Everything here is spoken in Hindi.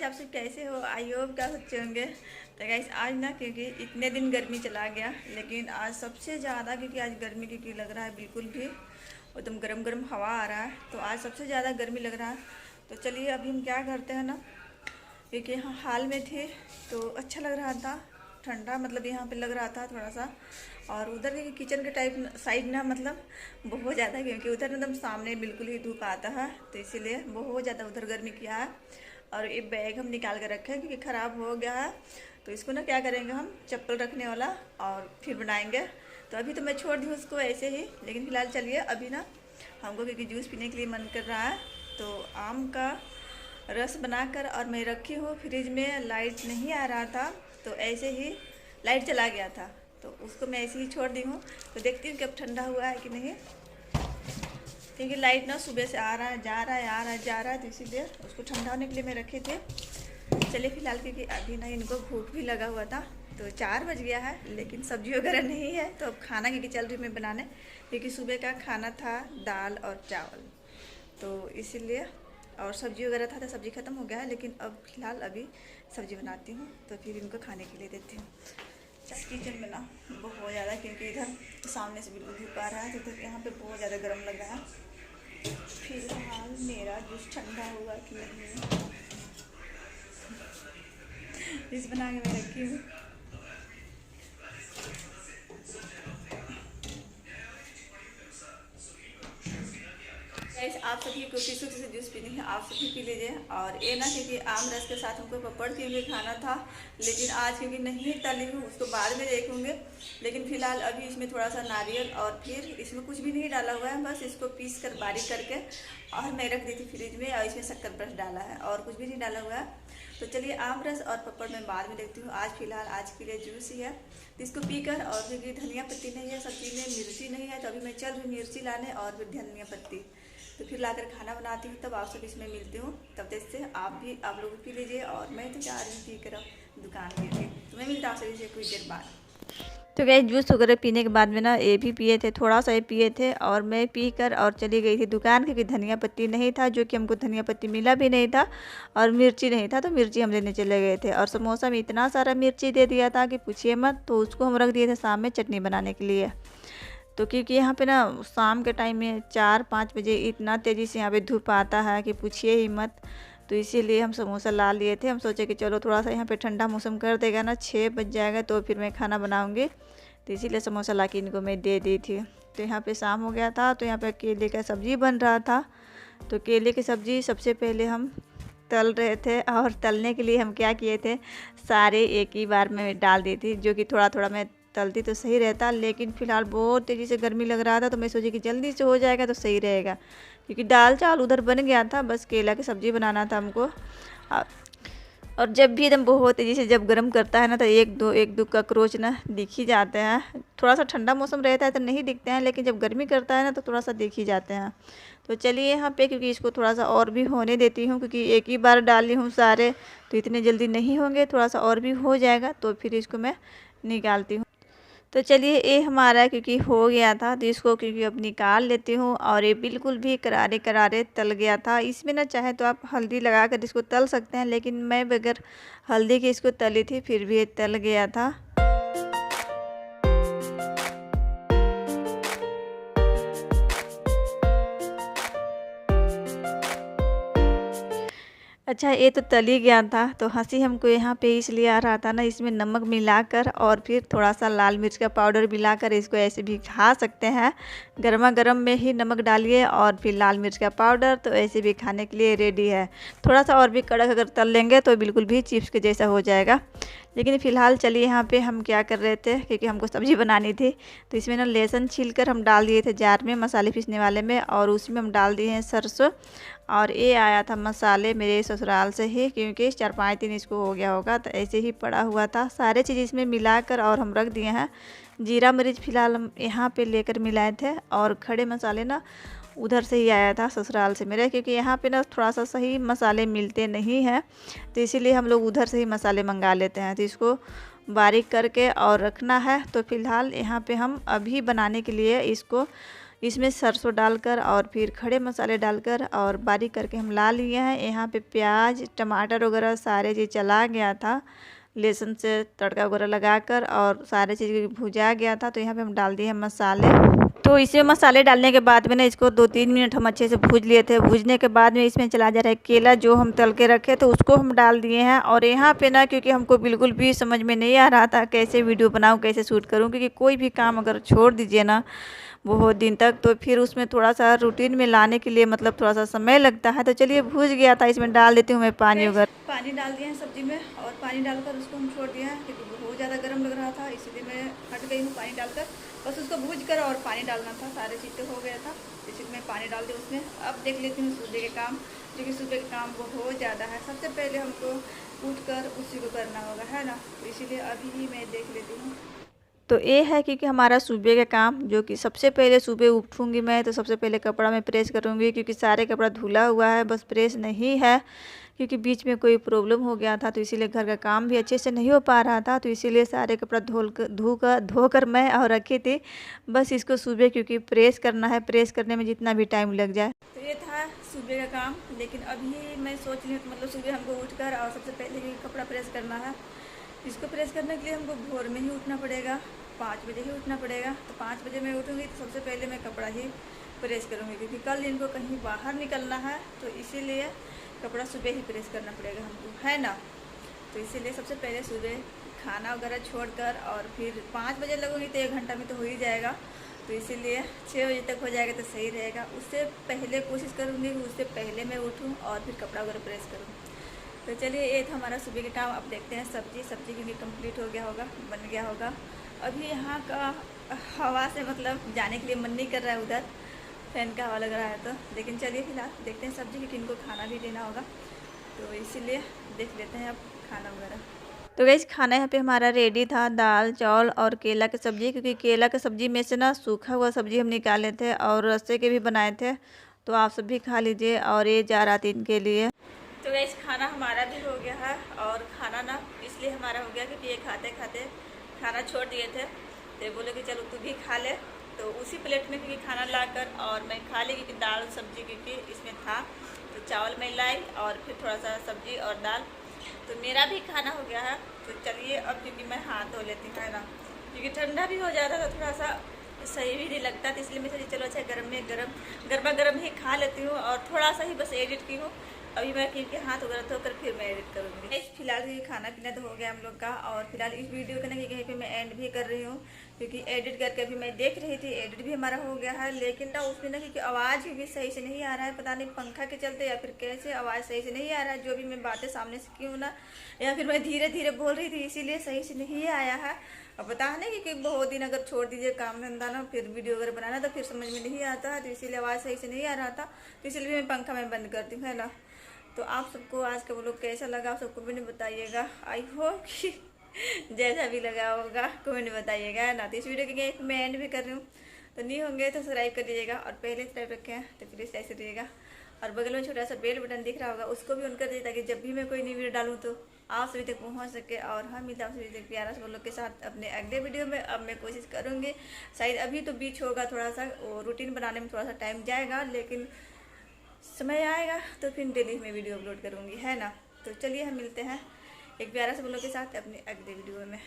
आप सब कैसे हो? आई होप क्या अच्छे होंगे। तो गाइस आज ना क्योंकि इतने दिन गर्मी चला गया, लेकिन आज सबसे ज़्यादा क्योंकि आज गर्मी क्योंकि लग रहा है बिल्कुल भी एकदम गरम गरम हवा आ रहा है, तो आज सबसे ज़्यादा गर्मी लग रहा है। तो चलिए अभी हम क्या करते हैं ना, क्योंकि यहाँ हाल में थे तो अच्छा लग रहा था, ठंडा मतलब यहाँ पे लग रहा था थोड़ा सा। और उधर के किचन के टाइप साइड ना मतलब बहुत ज़्यादा, क्योंकि उधर एकदम सामने बिल्कुल ही धूप आता है, तो इसीलिए बहुत ज़्यादा उधर गर्मी किया है। और ये बैग हम निकाल कर रखे हैं क्योंकि ख़राब हो गया है, तो इसको ना क्या करेंगे हम चप्पल रखने वाला और फिर बनाएंगे। तो अभी तो मैं छोड़ दी उसको ऐसे ही, लेकिन फ़िलहाल चलिए अभी ना हमको क्योंकि जूस पीने के लिए मन कर रहा है, तो आम का रस बनाकर और मैं रखी हूँ फ्रिज में। लाइट नहीं आ रहा था तो ऐसे ही लाइट चला गया था, तो उसको मैं ऐसे ही छोड़ दी हूँ। तो देखती हूँ कि अब ठंडा हुआ है कि नहीं, क्योंकि लाइट ना सुबह से आ रहा है जा रहा है आ रहा है जा रहा है, तो इसीलिए उसको ठंडा होने के लिए मैं रखे थे। चलिए फ़िलहाल क्योंकि अभी ना इनको भूख भी लगा हुआ था, तो 4 बज गया है लेकिन सब्जी वगैरह नहीं है, तो अब खाना क्योंकि चल रही मैं बनाने, क्योंकि सुबह का खाना था दाल और चावल, तो इसीलिए और सब्जी वगैरह था तो सब्जी ख़त्म हो गया है, लेकिन अब फ़िलहाल अभी सब्जी बनाती हूँ तो फिर इनको खाने के लिए देती हूँ। किचन में ना बहुत ज़्यादा, क्योंकि इधर सामने से बिल्कुल धूप आ रहा है, तो इधर यहाँ पे बहुत ज़्यादा गर्म लग रहा है। फिलहाल मेरा जूस ठंडा हुआ कि नहीं, जूस बना के मैं रखी हूँ। आप सभी को किसी से जूस पीनी है आप सभी पी लीजिए। और ये ना क्योंकि आम रस के साथ हमको पपड़ क्योंकि खाना था, लेकिन आज क्योंकि नहीं तली हूँ उसको बाद में देखूँगे। लेकिन फ़िलहाल अभी इसमें थोड़ा सा नारियल और फिर इसमें कुछ भी नहीं डाला हुआ है, बस इसको पीस कर बारीक करके और मैं रख दी थी फ्रिज में, और इसमें शक्कर ब्रश डाला है और कुछ भी नहीं डाला हुआ है। तो चलिए आम रस और पपड़ मैं बाद में देखती हूँ। आज फ़िलहाल आज के लिए जूस ही है, तो इसको पीकर, और क्योंकि धनिया पत्ती नहीं है सब्जी में, मिर्ची नहीं है, तो अभी मैं चल रही मिर्ची लाने और फिर धनिया पत्ती, तो फिर लाकर खाना बनाती हूँ, तब आप सब इसमें मिलती हूँ। तब तक से आप लोग पी लीजिए, और मैं तो जा रही हूँ पी कर दुकान में, तो मैं मिलता हूँ सभी से कुछ देर बाद। तो गए जूस वगैरह पीने के बाद में ना ये भी पिए थे, थोड़ा सा ये पिए थे, और मैं पी कर और चली गई थी दुकान, क्योंकि धनिया पत्ती नहीं था, जो कि हमको धनिया पत्ती मिला भी नहीं था, और मिर्ची नहीं था, तो मिर्ची हम लेने चले गए थे। और समोसा में इतना सारा मिर्ची दे दिया था कि पूछिए मत, तो उसको हम रख दिए थे शाम में चटनी बनाने के लिए। तो क्योंकि यहाँ पे ना शाम के टाइम में 4-5 बजे इतना तेज़ी से यहाँ पे धूप आता है कि पूछिए ही मत, तो इसीलिए हम समोसा ला लिए थे। हम सोचे कि चलो थोड़ा सा यहाँ पे ठंडा मौसम कर देगा ना, 6 बज जाएगा तो फिर मैं खाना बनाऊँगी, तो इसीलिए समोसा ला के इनको मैं दे दी थी। तो यहाँ पे शाम हो गया था, तो यहाँ पे केले का सब्ज़ी बन रहा था। तो केले की सब्ज़ी सबसे पहले हम तल रहे थे, और तलने के लिए हम क्या किए थे, सारे एक ही बार में डाल दी थी, जो कि थोड़ा थोड़ा मैं तलती तो सही रहता, लेकिन फ़िलहाल बहुत तेज़ी से गर्मी लग रहा था, तो मैं सोची कि जल्दी से हो जाएगा तो सही रहेगा, क्योंकि दाल चावल उधर बन गया था, बस केला की सब्ज़ी बनाना था हमको। और जब भी एकदम बहुत तेज़ी से जब गर्म करता है ना, तो एक दो ककरोच ना दिख ही जाते हैं। थोड़ा सा ठंडा मौसम रहता है तो नहीं दिखते हैं, लेकिन जब गर्मी करता है ना तो थोड़ा सा दिख ही जाते हैं। तो चलिए यहाँ पे क्योंकि इसको थोड़ा सा और भी होने देती हूँ, क्योंकि एक ही बार डाली हूँ सारे, तो इतने जल्दी नहीं होंगे, थोड़ा सा और भी हो जाएगा, तो फिर इसको मैं निकालती हूँ। तो चलिए ये हमारा क्योंकि हो गया था, तो इसको क्योंकि अब निकाल लेती हूँ। और ये बिल्कुल भी करारे करारे तल गया था। इसमें ना चाहे तो आप हल्दी लगा कर इसको तल सकते हैं, लेकिन मैं बगैर हल्दी के इसको तली थी, फिर भी ये तल गया था। अच्छा ये तो तल ही गया था, तो हंसी हमको यहाँ पे इसलिए आ रहा था ना, इसमें नमक मिलाकर और फिर थोड़ा सा लाल मिर्च का पाउडर मिलाकर इसको ऐसे भी खा सकते हैं। गर्मा गर्म में ही नमक डालिए और फिर लाल मिर्च का पाउडर, तो ऐसे भी खाने के लिए रेडी है। थोड़ा सा और भी कड़क अगर तल लेंगे तो बिल्कुल भी चिप्स के जैसा हो जाएगा। लेकिन फ़िलहाल चलिए यहाँ पे हम क्या कर रहे थे, क्योंकि हमको सब्ज़ी बनानी थी, तो इसमें ना लहसुन छीलकर हम डाल दिए थे जार में मसाले पीसने वाले में, और उसमें हम डाल दिए हैं सरसों। और ये आया था मसाले मेरे ससुराल से ही, क्योंकि 4-5 दिन इसको हो गया होगा, तो ऐसे ही पड़ा हुआ था। सारे चीज़ इसमें मिलाकर और हम रख दिए हैं। जीरा मरीच फ़िलहाल हम यहाँ पे लेकर मिलाए थे, और खड़े मसाले ना उधर से ही आया था ससुराल से मेरे, क्योंकि यहाँ पे ना थोड़ा सा सही मसाले मिलते नहीं हैं, तो इसीलिए हम लोग उधर से ही मसाले मंगा लेते हैं। तो इसको बारीक करके और रखना है। तो फ़िलहाल यहाँ पे हम अभी बनाने के लिए इसको इसमें सरसों डालकर और फिर खड़े मसाले डालकर और बारीक करके हम ला लिए हैं। यहाँ पे प्याज टमाटर वगैरह सारे चीज़ चला गया था, लहसुन से तड़का वगैरह लगाकर और सारे चीज़ भुजा गया था। तो यहाँ पे हम डाल दिए हैं मसाले। तो इसे मसाले डालने के बाद में ना इसको 2-3 मिनट हम अच्छे से भूज लिए थे। भूजने के बाद में इसमें चला जा रहा है केला जो हम तल के रखे थे, उसको हम डाल दिए हैं। और यहाँ पे ना क्योंकि हमको बिल्कुल भी समझ में नहीं आ रहा था कैसे वीडियो बनाऊँ, कैसे शूट करूँ, क्योंकि कोई भी काम अगर छोड़ दीजिए ना बहुत दिन तक तो फिर उसमें थोड़ा सा रूटीन में लाने के लिए मतलब थोड़ा सा समय लगता है। तो चलिए भूज गया था, इसमें डाल देती हूँ मैं पानी वगैरह। पानी डाल दिया है सब्जी में और पानी डालकर उसको हम छोड़ दिया है क्योंकि बहुत ज़्यादा गर्म लग रहा था, इसलिए मैं हट गई हूँ पानी डालकर। बस उसको भूज कर और पानी डालना था, सारे चीज़ तो हो गया था, इसलिए मैं पानी डाल दी उसमें। अब देख लेती हूँ सुबह के काम, क्योंकि सुबह के काम बहुत ज़्यादा है। सबसे पहले हमको उठकर उसी को करना होगा, है ना, तो इसीलिए अभी ही मैं देख लेती हूँ। तो ये है कि हमारा सुबह का काम, जो कि सबसे पहले सुबह उठूँगी मैं तो सबसे पहले कपड़ा मैं प्रेस करूँगी, क्योंकि सारे कपड़ा धुला हुआ है, बस प्रेस नहीं है क्योंकि बीच में कोई प्रॉब्लम हो गया था, तो इसीलिए घर का काम भी अच्छे से नहीं हो पा रहा था। तो इसीलिए सारे कपड़ा धोकर मैं और रखी थी। बस इसको सुबह क्योंकि प्रेस करना है, प्रेस करने में जितना भी टाइम लग जाए। तो ये था सुबह का काम। लेकिन अभी मैं सोच रही हूँ मतलब सुबह हमको उठकर और सबसे पहले कपड़ा प्रेस करना है। इसको प्रेस करने के लिए हमको भोर में ही उठना पड़ेगा, 5 बजे ही उठना पड़ेगा। तो 5 बजे मैं उठूँगी तो सबसे पहले मैं कपड़ा ही प्रेस करूँगी, क्योंकि कल इनको कहीं बाहर निकलना है, तो इसीलिए कपड़ा सुबह ही प्रेस करना पड़ेगा हमको, है ना। तो इसीलिए सबसे पहले सुबह खाना वगैरह छोड़कर और फिर 5 बजे लगूँगी तो 1 घंटा में तो हो ही जाएगा। तो इसीलिए 6 बजे तक हो जाएगा तो सही रहेगा। उससे पहले कोशिश करूँगी कि उससे पहले मैं उठूँ और फिर कपड़ा वगैरह प्रेस करूँ। तो चलिए ये था हमारा सुबह के काम। अब देखते हैं सब्जी क्योंकि कंप्लीट हो गया होगा, बन गया होगा। अभी यहाँ का हवा से मतलब जाने के लिए मन नहीं कर रहा है उधर, फैन का हवा लग रहा है तो। लेकिन चलिए फिलहाल देखते हैं सब्जी, क्योंकि इनको खाना भी देना होगा, तो इसीलिए देख लेते हैं अब खाना वगैरह। तो गाइस खाना यहाँ पे हमारा रेडी था, दाल चावल और केला की सब्ज़ी, क्योंकि केला की सब्ज़ी में से ना सूखा हुआ सब्ज़ी हम निकाले थे और रस्से के भी बनाए थे, तो आप सब भी खा लीजिए। और ये जा रहा था इनके लिए। तो गाइस खाना हमारा भी हो गया है। और खाना ना इसलिए हमारा हो गया क्योंकि ये खाते खाते खाना छोड़ दिए थे, तो बोले कि चलो तू भी खा ले। तो उसी प्लेट में क्योंकि खाना लाकर और मैं खा ली, क्योंकि दाल सब्जी क्योंकि इसमें था, तो चावल मैं लाई और फिर थोड़ा सा सब्जी और दाल, तो मेरा भी खाना हो गया है। तो चलिए अब क्योंकि मैं हाथ धो लेती हूँ, है ना, क्योंकि ठंडा भी हो जाता था, थोड़ा सा सही भी नहीं लगता, तो इसलिए मैं सोची चलो अच्छा गर्मा गर्म ही खा लेती हूँ। और थोड़ा सा ही बस एडिट की हूँ अभी मैं, क्योंकि हाथ वगैरह धोकर फिर मैं एडिट करूँगी। फिलहाल ये खाना पीना तो हो गया हम लोग का, और फिलहाल इस वीडियो का ना कहीं पे मैं एंड भी कर रही हूँ, क्योंकि एडिट करके अभी मैं देख रही थी, एडिट भी हमारा हो गया है। लेकिन ना उसमें ना क्योंकि आवाज़ भी सही से नहीं आ रहा है, पता नहीं पंखा के चलते या फिर कैसे आवाज़ सही से नहीं आ रहा है। जो भी मैं बातें सामने से की हूँ ना, या फिर मैं धीरे धीरे बोल रही थी, इसीलिए सही से नहीं आया है। अब पता नहीं कि बहुत दिन अगर छोड़ दीजिए काम धंधा ना, फिर वीडियो अगर बनाना तो फिर समझ में नहीं आता है, तो इसीलिए आवाज़ सही से नहीं आ रहा था, तो इसलिए मैं पंखा में बंद करती हूँ, है ना। तो आप सबको आज का व्लॉग कैसा लगा आप सबको कमेंट में बताइएगा। आई होप कि जैसा भी लगा होगा कमेंट में बताइएगा, है ना। तो इस वीडियो के मैं एंड भी कर रही हूँ, तो नहीं होंगे तो सब्सक्राइब कर दीजिएगा, और पहले सब्सक्राइब रखे हैं तो प्लीज़ ऐसे रहिएगा। और बगल में छोटा सा बेल बटन दिख रहा होगा, उसको भी ऑन कर दीजिए, ताकि जब भी मैं कोई नई वीडियो डालूँ तो आप सभी तक पहुँच सके। और हम मिलते हैं आप सभी तक प्यारा सा व्लॉग के साथ अपने अगले वीडियो में। अब मैं कोशिश करूँगी, शायद अभी तो बीच होगा थोड़ा सा, रूटीन बनाने में थोड़ा सा टाइम जाएगा, लेकिन समय आएगा तो फिर डेली में वीडियो अपलोड करूँगी, है ना। तो चलिए हम मिलते हैं एक प्यारा सा व्लॉग के साथ अपने अगले वीडियो में।